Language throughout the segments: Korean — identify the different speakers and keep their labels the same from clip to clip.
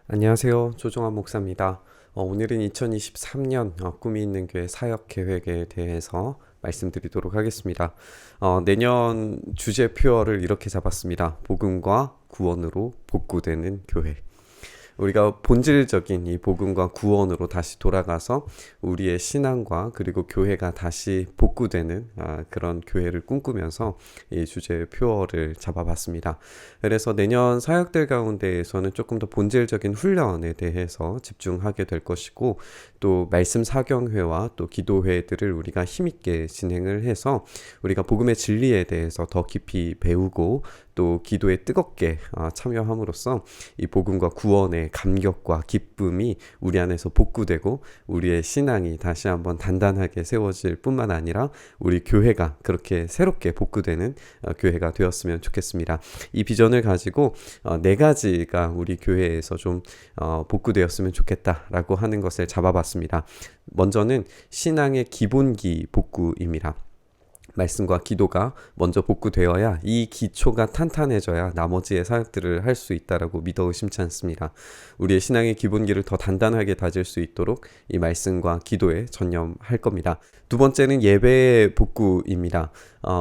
Speaker 1: 안녕하세요. 조종환 목사입니다. 오늘은 2023년 꿈이 있는 교회 사역 계획에 대해서 말씀드리도록 하겠습니다. 내년 주제 표어를 이렇게 잡았습니다. 복음과 구원으로 복구되는 교회. 우리가 본질적인 이 복음과 구원으로 다시 돌아가서 우리의 신앙과 그리고 교회가 다시 복구되는 그런 교회를 꿈꾸면서 이 주제 표어를 잡아봤습니다. 그래서 내년 사역들 가운데에서는 조금 더 본질적인 훈련에 대해서 집중하게 될 것이고, 또 말씀 사경회와 또 기도회들을 우리가 힘있게 진행을 해서 우리가 복음의 진리에 대해서 더 깊이 배우고 또 기도에 뜨겁게 참여함으로써 이 복음과 구원의 감격과 기쁨이 우리 안에서 복구되고 우리의 신앙이 다시 한번 단단하게 세워질 뿐만 아니라 우리 교회가 그렇게 새롭게 복구되는 교회가 되었으면 좋겠습니다. 이 비전을 가지고 네 가지가 우리 교회에서 좀 복구되었으면 좋겠다라고 하는 것을 잡아봤습니다. 먼저는 신앙의 기본기 복구입니다. 말씀과 기도가 먼저 복구되어야 이 기초가 탄탄해져야 나머지의 사역들을 할 수 있다라고 믿어 의심치 않습니다. 우리의 신앙의 기본기를 더 단단하게 다질 수 있도록 이 말씀과 기도에 전념할 겁니다. 두 번째는 예배의 복구입니다.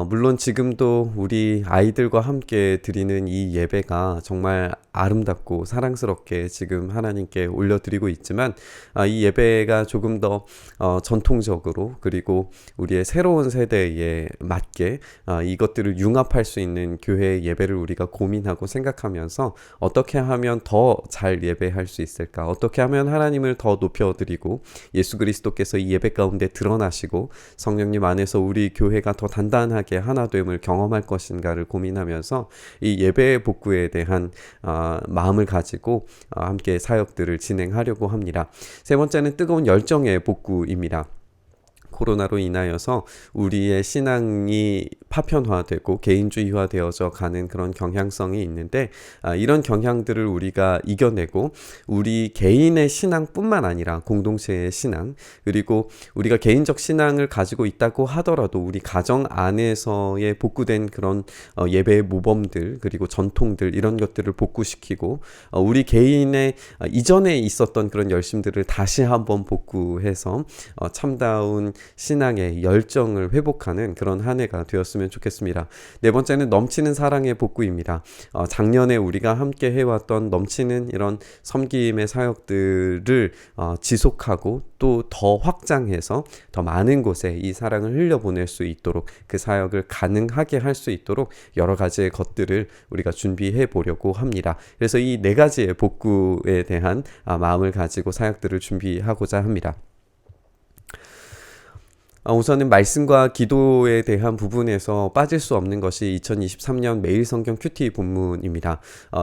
Speaker 1: 물론 지금도 우리 아이들과 함께 드리는 이 예배가 정말 아름답고 사랑스럽게 지금 하나님께 올려드리고 있지만 이 예배가 조금 더 전통적으로 그리고 우리의 새로운 세대에 맞게 이것들을 융합할 수 있는 교회의 예배를 우리가 고민하고 생각하면서 어떻게 하면 더 잘 예배할 수 있을까? 어떻게 하면 하나님을 더 높여드리고 예수 그리스도께서 이 예배 가운데 드러나시고 성령님 안에서 우리 교회가 더 단단하게 하나됨을 경험할 것인가를 고민하면서 이 예배 복구에 대한 마음을 가지고 함께 사역들을 진행하려고 합니다. 세 번째는 뜨거운 열정의 복구입니다. 코로나로 인하여서 우리의 신앙이 파편화되고 개인주의화되어져 가는 그런 경향성이 있는데 이런 경향들을 우리가 이겨내고 우리 개인의 신앙뿐만 아니라 공동체의 신앙, 그리고 우리가 개인적 신앙을 가지고 있다고 하더라도 우리 가정 안에서의 복구된 그런 예배의 모범들 그리고 전통들, 이런 것들을 복구시키고 우리 개인의 이전에 있었던 그런 열심들을 다시 한번 복구해서 참다운 신앙의 열정을 회복하는 그런 한 해가 되었으면 좋겠습니다. 네 번째는 넘치는 사랑의 복구입니다. 작년에 우리가 함께 해왔던 넘치는 이런 섬김의 사역들을 지속하고 또 더 확장해서 더 많은 곳에 이 사랑을 흘려보낼 수 있도록, 그 사역을 가능하게 할 수 있도록 여러 가지의 것들을 우리가 준비해 보려고 합니다. 그래서 이 네 가지의 복구에 대한 마음을 가지고 사역들을 준비하고자 합니다. 우선은 말씀과 기도에 대한 부분에서 빠질 수 없는 것이 2023년 매일 성경 큐티 본문입니다.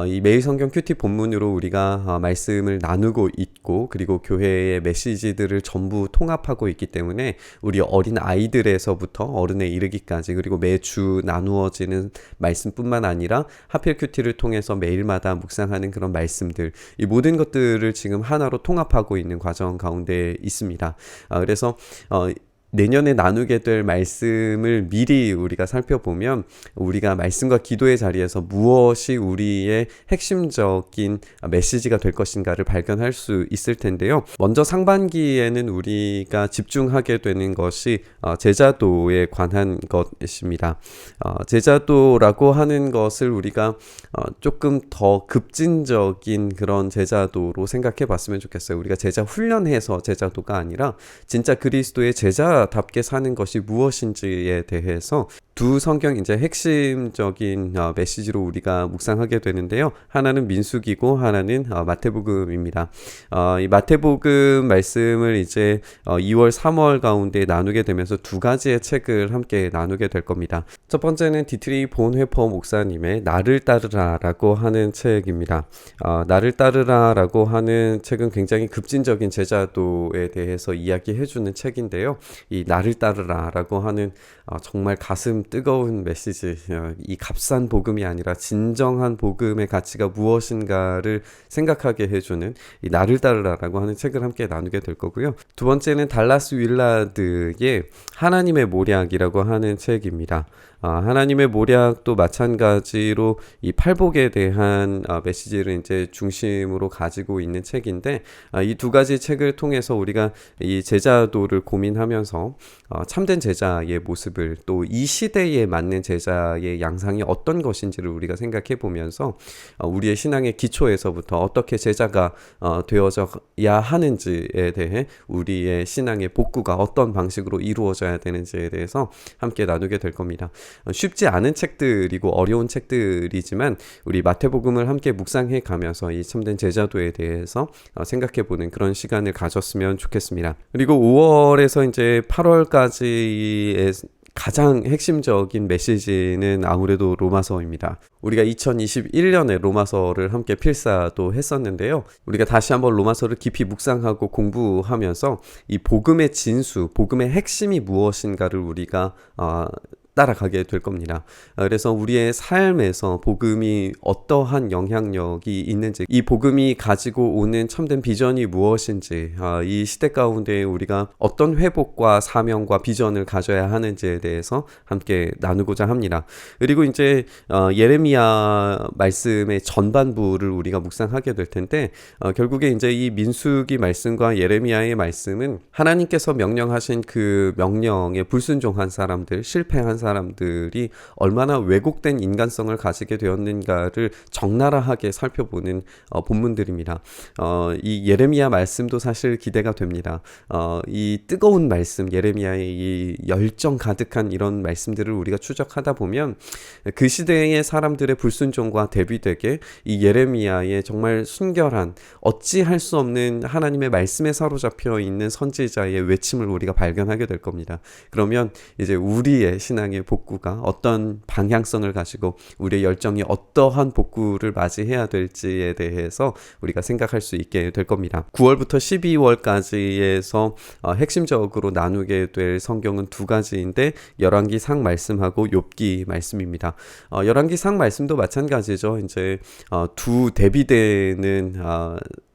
Speaker 1: 이 매일 성경 큐티 본문으로 우리가 말씀을 나누고 있고 그리고 교회의 메시지들을 전부 통합하고 있기 때문에 우리 어린 아이들에서부터 어른에 이르기까지, 그리고 매주 나누어지는 말씀뿐만 아니라 하필 큐티를 통해서 매일마다 묵상하는 그런 말씀들, 이 모든 것들을 지금 하나로 통합하고 있는 과정 가운데 있습니다. 그래서 내년에 나누게 될 말씀을 미리 우리가 살펴보면 우리가 말씀과 기도의 자리에서 무엇이 우리의 핵심적인 메시지가 될 것인가를 발견할 수 있을 텐데요. 먼저 상반기에는 우리가 집중하게 되는 것이 제자도에 관한 것입니다. 제자도라고 하는 것을 우리가 조금 더 급진적인 그런 제자도로 생각해 봤으면 좋겠어요. 우리가 제자 훈련해서 제자도가 아니라 진짜 그리스도의 제자답게 사는 것이 무엇인지에 대해서 두 성경 이제 핵심적인 메시지로 우리가 묵상하게 되는데요. 하나는 민수기고 하나는 마태복음입니다. 이 마태복음 말씀을 이제 2월 3월 가운데 나누게 되면서 두 가지의 책을 함께 나누게 될 겁니다. 첫 번째는 디트리 본회퍼 목사님의 나를 따르라라고 하는 책입니다. 나를 따르라라고 하는 책은 굉장히 급진적인 제자도에 대해서 이야기해주는 책인데요. 이 나를 따르라라고 하는 정말 가슴 뜨거운 메시지, 이 값싼 복음이 아니라 진정한 복음의 가치가 무엇인가를 생각하게 해주는 이 나를 따르라라고 하는 책을 함께 나누게 될 거고요. 두 번째는 달라스 윌라드의 하나님의 모략이라고 하는 책입니다. 하나님의 모략도 마찬가지로 이 팔복에 대한 메시지를 이제 중심으로 가지고 있는 책인데, 이 두 가지 책을 통해서 우리가 이 제자도를 고민하면서 참된 제자의 모습을, 또 이 시대에 맞는 제자의 양상이 어떤 것인지를 우리가 생각해 보면서 우리의 신앙의 기초에서부터 어떻게 제자가 되어져야 하는지에 대해, 우리의 신앙의 복구가 어떤 방식으로 이루어져야 되는지에 대해서 함께 나누게 될 겁니다. 쉽지 않은 책들이고 어려운 책들이지만 우리 마태복음을 함께 묵상해 가면서 이 참된 제자도에 대해서 생각해 보는 그런 시간을 가졌으면 좋겠습니다. 그리고 5월에서 이제 8월까지의 가장 핵심적인 메시지는 아무래도 로마서입니다. 우리가 2021년에 로마서를 함께 필사도 했었는데요. 우리가 다시 한번 로마서를 깊이 묵상하고 공부하면서 이 복음의 진수, 복음의 핵심이 무엇인가를 우리가 따라가게 될 겁니다. 그래서 우리의 삶에서 복음이 어떠한 영향력이 있는지, 이 복음이 가지고 오는 참된 비전이 무엇인지, 이 시대 가운데 우리가 어떤 회복과 사명과 비전을 가져야 하는지에 대해서 함께 나누고자 합니다. 그리고 이제 예레미야 말씀의 전반부를 우리가 묵상하게 될 텐데, 결국에 이제 이 민수기 말씀과 예레미야의 말씀은 하나님께서 명령하신 그 명령에 불순종한 사람들, 실패한 사람들이 얼마나 왜곡된 인간성을 가지게 되었는가를 적나라하게 살펴보는 본문들입니다. 이 예레미야 말씀도 사실 기대가 됩니다. 이 뜨거운 말씀, 예레미야의 이 열정 가득한 이런 말씀들을 우리가 추적하다 보면 그 시대의 사람들의 불순종과 대비되게 이 예레미야의 정말 순결한, 어찌할 수 없는 하나님의 말씀에 사로잡혀 있는 선지자의 외침을 우리가 발견하게 될 겁니다. 그러면 이제 우리의 신앙의 복구가 어떤 방향성을 가지고 우리의 열정이 어떠한 복구를 맞이해야 될지에 대해서 우리가 생각할 수 있게 될 겁니다. 9월부터 12월까지에서 핵심적으로 나누게 될 성경은 두 가지인데, 열왕기상 말씀하고 욥기 말씀입니다. 열왕기상 말씀도 마찬가지죠. 이제 두 대비되는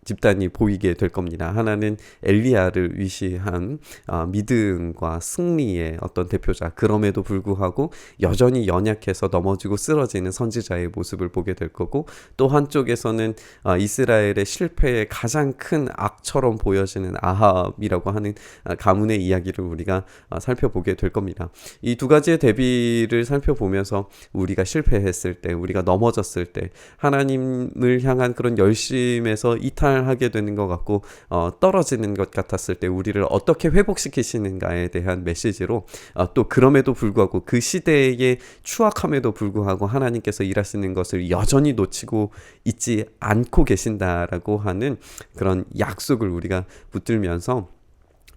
Speaker 1: 집단이 보이게 될 겁니다. 하나는 엘리야를 위시한 믿음과 승리의 어떤 대표자, 그럼에도 불구하고 여전히 연약해서 넘어지고 쓰러지는 선지자의 모습을 보게 될 거고, 또 한쪽에서는 이스라엘의 실패의 가장 큰 악처럼 보여지는 아합이라고 하는 가문의 이야기를 우리가 살펴보게 될 겁니다. 이 두 가지의 대비를 살펴보면서 우리가 실패했을 때, 우리가 넘어졌을 때, 하나님을 향한 그런 열심에서 하게 되는 것 같고 떨어지는 것 같았을 때 우리를 어떻게 회복시키시는가에 대한 메시지로, 또 그럼에도 불구하고 그 시대의 추악함에도 불구하고 하나님께서 일하시는 것을 여전히 놓치고 있지 않고 계신다라고 하는 그런 약속을 우리가 붙들면서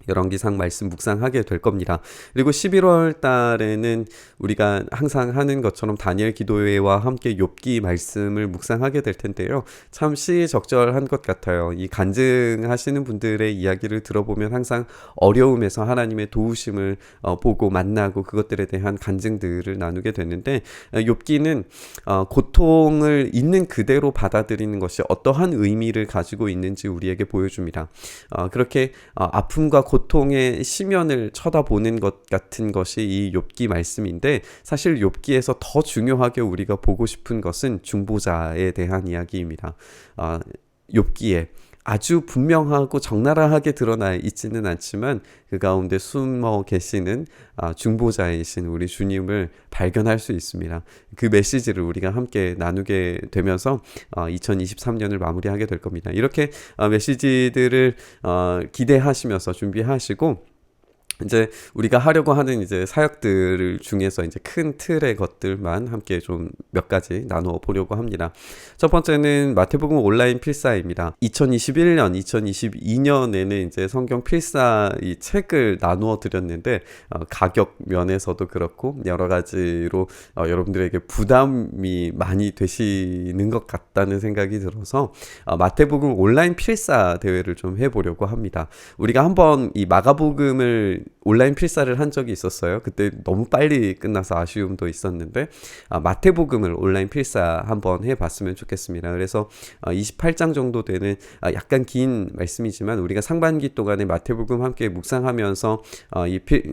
Speaker 1: 열왕기상 말씀 묵상하게 될 겁니다. 그리고 11월 달에는 우리가 항상 하는 것처럼 다니엘 기도회와 함께 욥기 말씀을 묵상하게 될 텐데요. 참 시적절한 것 같아요. 이 간증하시는 분들의 이야기를 들어보면 항상 어려움에서 하나님의 도우심을 보고 만나고 그것들에 대한 간증들을 나누게 되는데, 욥기는 고통을 있는 그대로 받아들이는 것이 어떠한 의미를 가지고 있는지 우리에게 보여줍니다. 그렇게 아픔과 고통의 시면을 쳐다보는 것 같은 것이 이 욥기 말씀인데, 사실 욥기에서 더 중요하게 우리가 보고 싶은 것은 중보자에 대한 이야기입니다. 욥기에 아주 분명하고 적나라하게 드러나 있지는 않지만 그 가운데 숨어 계시는 중보자이신 우리 주님을 발견할 수 있습니다. 그 메시지를 우리가 함께 나누게 되면서 2023년을 마무리하게 될 겁니다. 이렇게 메시지들을 기대하시면서 준비하시고, 이제 우리가 하려고 하는 이제 사역들 중에서 이제 큰 틀의 것들만 함께 좀 몇 가지 나누어 보려고 합니다. 첫 번째는 마태복음 온라인 필사입니다. 2021년, 2022년에는 이제 성경 필사 이 책을 나누어 드렸는데 가격 면에서도 그렇고 여러 가지로 여러분들에게 부담이 많이 되시는 것 같다는 생각이 들어서 마태복음 온라인 필사 대회를 좀 해보려고 합니다. 우리가 한번 이 마가복음을 온라인 필사를 한 적이 있었어요. 그때 너무 빨리 끝나서 아쉬움도 있었는데 마태복음을 온라인 필사 한번 해봤으면 좋겠습니다. 그래서 28장 정도 되는 약간 긴 말씀이지만 우리가 상반기 동안에 마태복음 함께 묵상하면서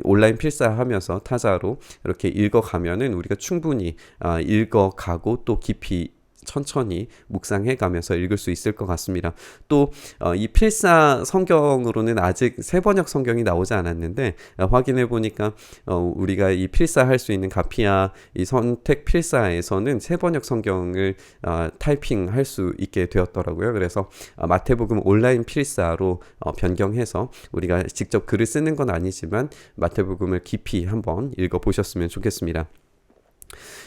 Speaker 1: 온라인 필사하면서 타자로 이렇게 읽어가면은 우리가 충분히 읽어가고 또 깊이 천천히 묵상해 가면서 읽을 수 있을 것 같습니다. 또 이 필사 성경으로는 아직 세번역 성경이 나오지 않았는데 확인해 보니까 우리가 이 필사할 수 있는 가피아 이 선택 필사에서는 세번역 성경을 타이핑할 수 있게 되었더라고요. 그래서 마태복음 온라인 필사로 변경해서 우리가 직접 글을 쓰는 건 아니지만 마태복음을 깊이 한번 읽어 보셨으면 좋겠습니다.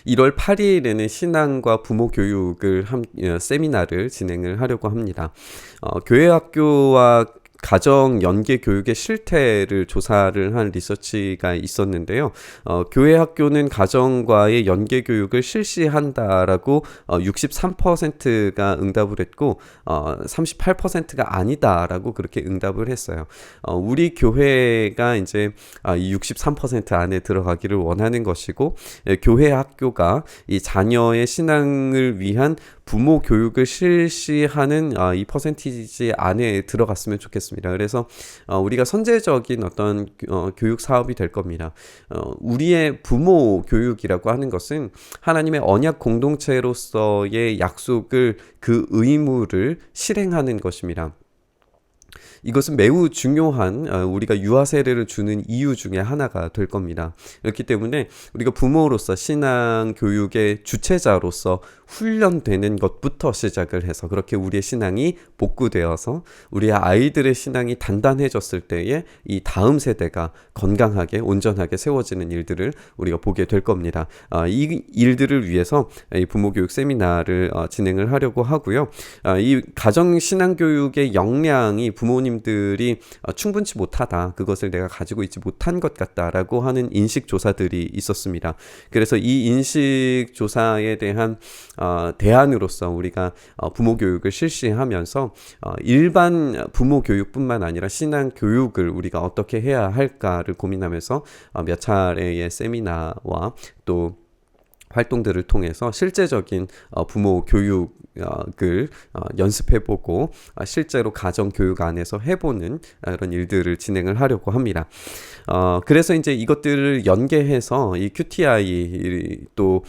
Speaker 1: 1월 8일에는 신앙과 부모 교육을 세미나를 진행을 하려고 합니다. 교회학교와 가정 연계 교육의 실태를 조사를 한 리서치가 있었는데요. 교회 학교는 가정과의 연계 교육을 실시한다라고 63%가 응답을 했고 38%가 아니다라고 그렇게 응답을 했어요. 우리 교회가 이제 이 63% 안에 들어가기를 원하는 것이고 교회 학교가 이 자녀의 신앙을 위한 부모 교육을 실시하는 이 퍼센티지 안에 들어갔으면 좋겠습니다. 그래서 우리가 선제적인 어떤 교육 사업이 될 겁니다. 우리의 부모 교육이라고 하는 것은 하나님의 언약 공동체로서의 약속을 그 의무를 실행하는 것입니다. 이것은 매우 중요한 우리가 유아 세례를 주는 이유 중에 하나가 될 겁니다. 그렇기 때문에 우리가 부모로서 신앙 교육의 주체자로서 훈련되는 것부터 시작을 해서 그렇게 우리의 신앙이 복구되어서 우리의 아이들의 신앙이 단단해졌을 때에 이 다음 세대가 건강하게 온전하게 세워지는 일들을 우리가 보게 될 겁니다. 이 일들을 위해서 이 부모교육 세미나를 진행을 하려고 하고요. 이 가정신앙교육의 역량이 부모님들이 충분치 못하다. 그것을 내가 가지고 있지 못한 것 같다라고 하는 인식조사들이 있었습니다. 그래서 이 인식조사에 대한 대안으로서 우리가 부모 교육을 실시하면서 일반 부모 교육뿐만 아니라 신앙 교육을 우리가 어떻게 해야 할까를 고민하면서 몇 차례의 세미나와 또 활동들을 통해서 실제적인 부모 교육을 연습해보고 실제로 가정 교육 안에서 해보는 이런 일들을 진행을 하려고 합니다. 그래서 이제 이것들을 연계해서 이 QTI 또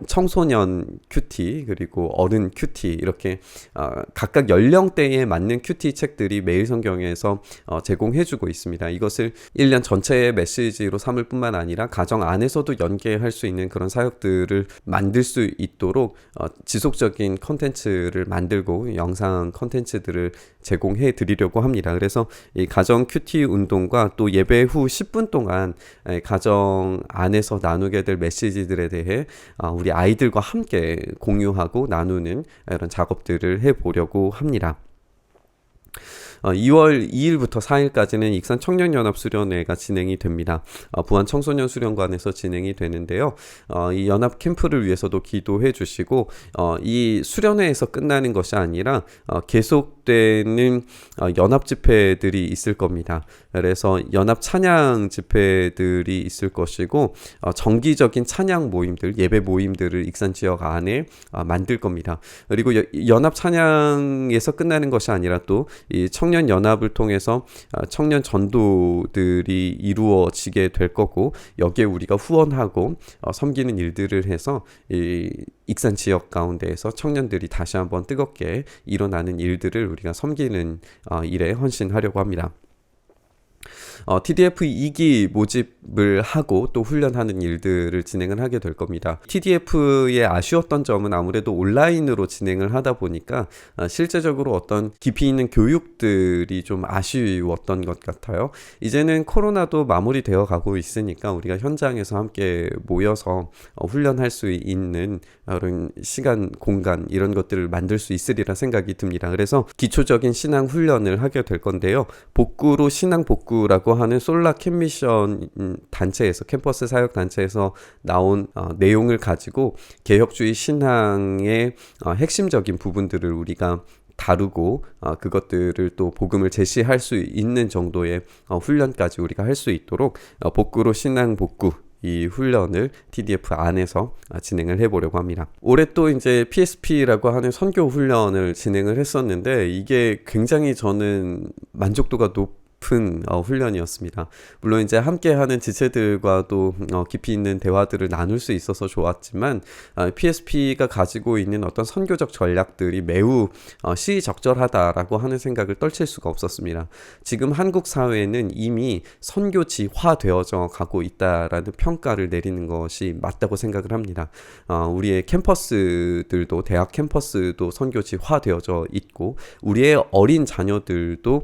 Speaker 1: 청소년 QT 그리고 어른 QT 이렇게 각각 연령대에 맞는 QT 책들이 매일 성경에서 제공해주고 있습니다. 이것을 1년 전체의 메시지로 삼을 뿐만 아니라 가정 안에서도 연계할 수 있는 그런 사역들을 만들 수 있도록 지속적인 컨텐츠를 만들고 영상 컨텐츠들을 제공해 드리려고 합니다. 그래서 이 가정 큐티 운동과 또 예배 후 10분 동안 가정 안에서 나누게 될 메시지들에 대해 우리 아이들과 함께 공유하고 나누는 이런 작업들을 해보려고 합니다. 2월 2일부터 4일까지는 익산 청년연합수련회가 진행이 됩니다. 부안 청소년 수련관에서 진행이 되는데요. 이 연합 캠프를 위해서도 기도해 주시고 이 수련회에서 끝나는 것이 아니라 계속되는 연합 집회들이 있을 겁니다. 그래서 연합 찬양 집회들이 있을 것이고 정기적인 찬양 모임들, 예배 모임들을 익산 지역 안에 만들 겁니다. 그리고 연합 찬양에서 끝나는 것이 아니라 또 이 청년 연합을 통해서 청년 전도들이 이루어지게 될 거고 여기에 우리가 후원하고 섬기는 일들을 해서 이 익산 지역 가운데에서 청년들이 다시 한번 뜨겁게 일어나는 일들을 우리가 섬기는 일에 헌신하려고 합니다. TDF 2기 모집을 하고 또 훈련하는 일들을 진행을 하게 될 겁니다. TDF의 아쉬웠던 점은 아무래도 온라인으로 진행을 하다 보니까 실제적으로 어떤 깊이 있는 교육들이 좀 아쉬웠던 것 같아요. 이제는 코로나도 마무리되어 가고 있으니까 우리가 현장에서 함께 모여서 훈련할 수 있는 그런 시간, 공간 이런 것들을 만들 수 있으리라 생각이 듭니다. 그래서 기초적인 신앙 훈련을 하게 될 건데요. 복구로 신앙 복구라고 하는 솔라 캠미션 단체에서 캠퍼스 사역 단체에서 나온 내용을 가지고 개혁주의 신앙의 핵심적인 부분들을 우리가 다루고 그것들을 또 복음을 제시할 수 있는 정도의 훈련까지 우리가 할 수 있도록 복구로 신앙 복구 이 훈련을 TDF 안에서 진행을 해보려고 합니다. 올해 또 이제 PSP라고 하는 선교 훈련을 진행을 했었는데 이게 굉장히 저는 만족도가 높은 훈련이었습니다. 물론 이제 함께하는 지체들과도 깊이 있는 대화들을 나눌 수 있어서 좋았지만 PSP가 가지고 있는 어떤 선교적 전략들이 매우 시의적절하다라고 하는 생각을 떨칠 수가 없었습니다. 지금 한국 사회는 이미 선교지화되어져 가고 있다라는 평가를 내리는 것이 맞다고 생각을 합니다. 우리의 캠퍼스들도 대학 캠퍼스도 선교지화되어져 있고 우리의 어린 자녀들도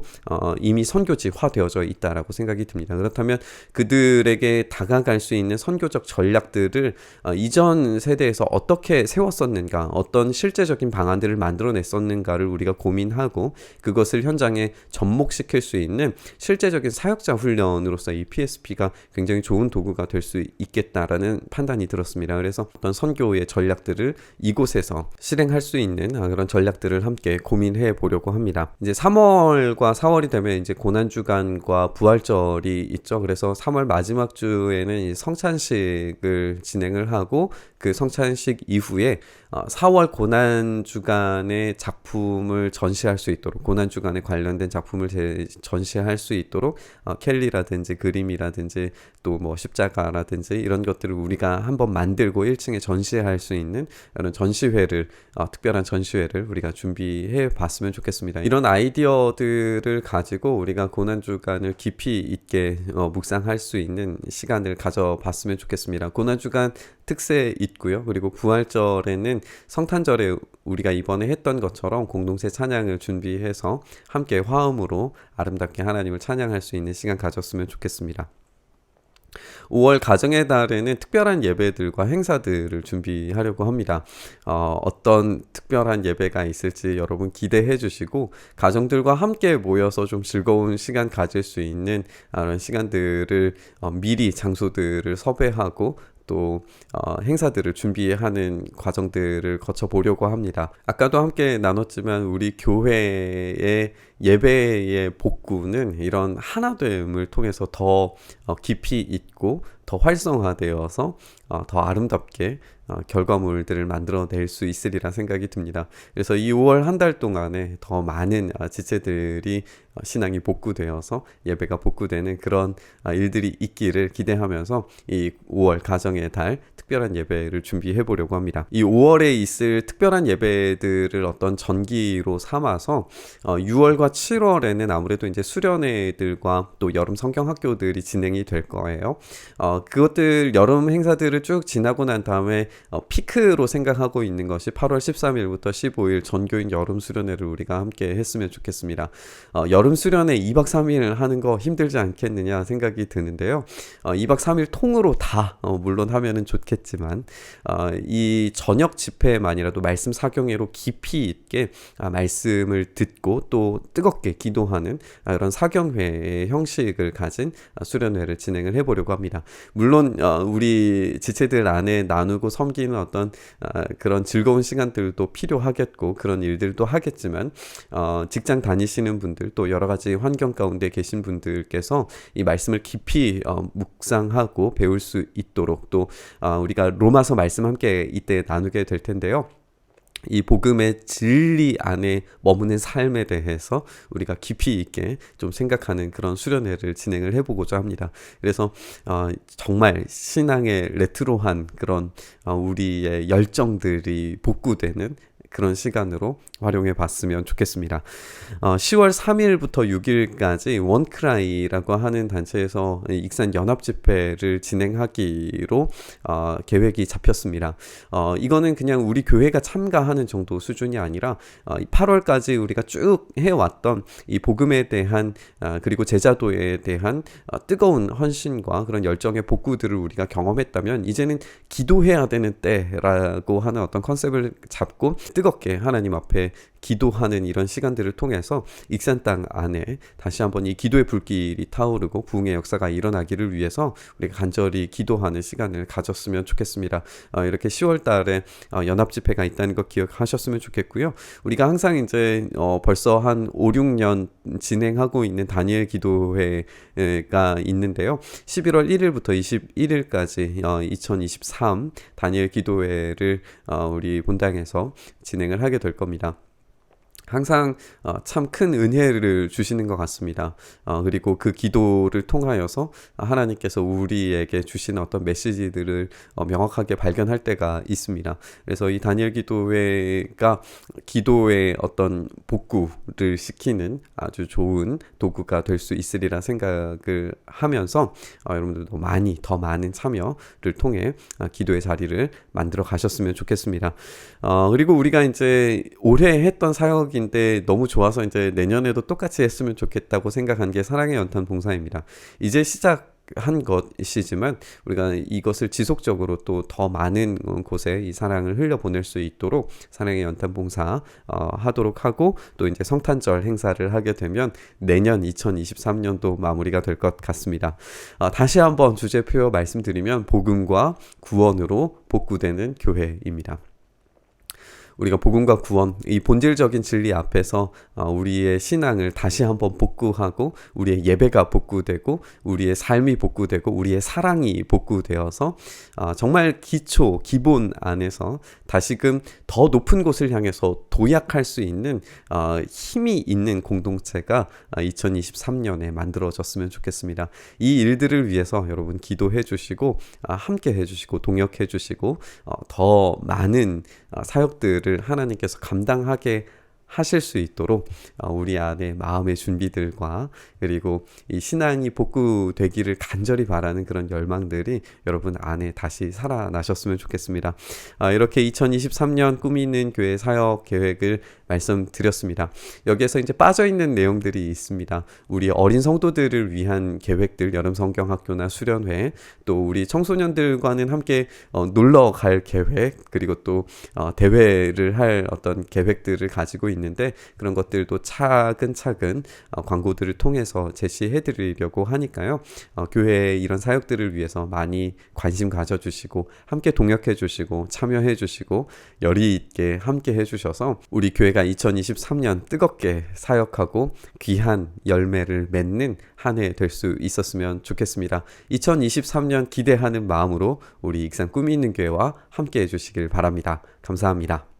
Speaker 1: 이미 선교지화되어져 있다라고 생각이 듭니다. 그렇다면 그들에게 다가갈 수 있는 선교적 전략들을 이전 세대에서 어떻게 세웠었는가, 어떤 실제적인 방안들을 만들어냈었는가를 우리가 고민하고 그것을 현장에 접목시킬 수 있는 실제적인 사역자 훈련으로서 이 PSP가 굉장히 좋은 도구가 될 수 있겠다라는 판단이 들었습니다. 그래서 어떤 선교의 전략들을 이곳에서 실행할 수 있는 그런 전략들을 함께 고민해 보려고 합니다. 이제 3월과 4월이 되면 이제 고난주간과 부활절이 있죠. 그래서 3월 마지막 주에는 성찬식을 진행을 하고 그 성찬식 이후에 4월 고난주간의 작품을 전시할 수 있도록 고난주간에 관련된 작품을 전시할 수 있도록 캘리라든지 그림이라든지 또 뭐 십자가라든지 이런 것들을 우리가 한번 만들고 1층에 전시할 수 있는 이런 전시회를 특별한 전시회를 우리가 준비해 봤으면 좋겠습니다. 이런 아이디어들을 가지고 우리가 고난주간을 깊이 있게 묵상할 수 있는 시간을 가져봤으면 좋겠습니다. 고난주간 특세 있고요. 그리고 부활절에는 성탄절에 우리가 이번에 했던 것처럼 공동체 찬양을 준비해서 함께 화음으로 아름답게 하나님을 찬양할 수 있는 시간 가졌으면 좋겠습니다. 5월 가정의 달에는 특별한 예배들과 행사들을 준비하려고 합니다. 어떤 특별한 예배가 있을지 여러분 기대해 주시고 가정들과 함께 모여서 좀 즐거운 시간 가질 수 있는 그런 시간들을 미리 장소들을 섭외하고 또 행사들을 준비하는 과정들을 거쳐보려고 합니다. 아까도 함께 나눴지만 우리 교회의 예배의 복구는 이런 하나됨을 통해서 더 깊이 있고 더 활성화되어서 더 아름답게 결과물들을 만들어낼 수 있으리라 생각이 듭니다. 그래서 이 5월 한 달 동안에 더 많은 지체들이 신앙이 복구되어서 예배가 복구되는 그런 일들이 있기를 기대하면서 이 5월 가정의 달 특별한 예배를 준비해 보려고 합니다. 이 5월에 있을 특별한 예배들을 어떤 전기로 삼아서 6월과 7월에는 아무래도 이제 수련회들과 또 여름 성경학교들이 진행이 될 거예요. 그것들 여름 행사들을 쭉 지나고 난 다음에 피크로 생각하고 있는 것이 8월 13일부터 15일 전교인 여름 수련회를 우리가 함께 했으면 좋겠습니다. 여름 수련회 2박 3일 하는 거 힘들지 않겠느냐 생각이 드는데요. 2박 3일 통으로 다 물론 하면은 좋겠지만 이 저녁 집회만이라도 말씀 사경회로 깊이 있게 말씀을 듣고 또 뜨겁게 기도하는 그런 사경회의 형식을 가진 수련회를 진행을 해보려고 합니다. 물론 우리 지체들 안에 나누고 섬기는 어떤 그런 즐거운 시간들도 필요하겠고 그런 일들도 하겠지만 직장 다니시는 분들 또 여러 가지 환경 가운데 계신 분들께서 이 말씀을 깊이 묵상하고 배울 수 있도록 또 우리가 로마서 말씀 함께 이때 나누게 될 텐데요. 이 복음의 진리 안에 머무는 삶에 대해서 우리가 깊이 있게 좀 생각하는 그런 수련회를 진행을 해보고자 합니다. 그래서 정말 신앙의 레트로한 그런 우리의 열정들이 복구되는 그런 시간으로 활용해 봤으면 좋겠습니다. 10월 3일부터 6일까지 원크라이라고 하는 단체에서 익산 연합 집회를 진행하기로 계획이 잡혔습니다. 이거는 그냥 우리 교회가 참가하는 정도 수준이 아니라 8월까지 우리가 쭉 해왔던 이 복음에 대한 그리고 제자도에 대한 뜨거운 헌신과 그런 열정의 복구들을 우리가 경험했다면 이제는 기도해야 되는 때라고 하는 어떤 컨셉을 잡고 뜨겁게 하나님 앞에 기도하는 이런 시간들을 통해서 익산 땅 안에 다시 한번 이 기도의 불길이 타오르고 부흥의 역사가 일어나기를 위해서 우리가 간절히 기도하는 시간을 가졌으면 좋겠습니다. 이렇게 10월 달에 연합 집회가 있다는 거 기억하셨으면 좋겠고요. 우리가 항상 이제 벌써 한 5, 6년 진행하고 있는 다니엘 기도회가 있는데요. 11월 1일부터 21일까지 2023 다니엘 기도회를 우리 본당에서 진행을 하게 될 겁니다. 항상 참 큰 은혜를 주시는 것 같습니다. 그리고 그 기도를 통하여서 하나님께서 우리에게 주시는 어떤 메시지들을 명확하게 발견할 때가 있습니다. 그래서 이 다니엘 기도회가 기도의 어떤 복구를 시키는 아주 좋은 도구가 될 수 있으리라 생각을 하면서 여러분들도 더 많은 참여를 통해 기도의 자리를 만들어 가셨으면 좋겠습니다. 그리고 우리가 이제 올해 했던 사역인데 너무 좋아서 이제 내년에도 똑같이 했으면 좋겠다고 생각한 게 사랑의 연탄 봉사입니다. 이제 시작한 것이지만 우리가 이것을 지속적으로 또 더 많은 곳에 이 사랑을 흘려보낼 수 있도록 사랑의 연탄 봉사 하도록 하고, 또 이제 성탄절 행사를 하게 되면 내년 2023년도 마무리가 될 것 같습니다. 다시 한번 주제표 말씀드리면 복음과 구원으로 복구되는 교회입니다. 우리가 복음과 구원, 이 본질적인 진리 앞에서 우리의 신앙을 다시 한번 복구하고 우리의 예배가 복구되고 우리의 삶이 복구되고 우리의 사랑이 복구되어서 정말 기본 안에서 다시금 더 높은 곳을 향해서 도약할 수 있는 힘이 있는 공동체가 2023년에 만들어졌으면 좋겠습니다. 이 일들을 위해서 여러분 기도해 주시고 함께 해 주시고 동역해 주시고 더 많은 사역들을 하나님께서 감당하게 하실 수 있도록 우리 안에 마음의 준비들과 그리고 이 신앙이 복구되기를 간절히 바라는 그런 열망들이 여러분 안에 다시 살아나셨으면 좋겠습니다. 이렇게 2023년 꿈이 있는 교회 사역 계획을 말씀드렸습니다. 여기에서 이제 빠져있는 내용들이 있습니다. 우리 어린 성도들을 위한 계획들, 여름 성경학교나 수련회, 또 우리 청소년들과는 함께 놀러 갈 계획, 그리고 또 대회를 할 어떤 계획들을 가지고 있는데 그런 것들도 차근차근 광고들을 통해서 제시해 드리려고 하니까요. 교회의 이런 사역들을 위해서 많이 관심 가져주시고 함께 동역해 주시고 참여해 주시고 열의 있게 함께 해주셔서 우리 교회가 2023년 뜨겁게 사역하고 귀한 열매를 맺는 한 해 될 수 있었으면 좋겠습니다. 2023년 기대하는 마음으로 우리 익산 꿈이 있는 교회와 함께 해주시길 바랍니다. 감사합니다.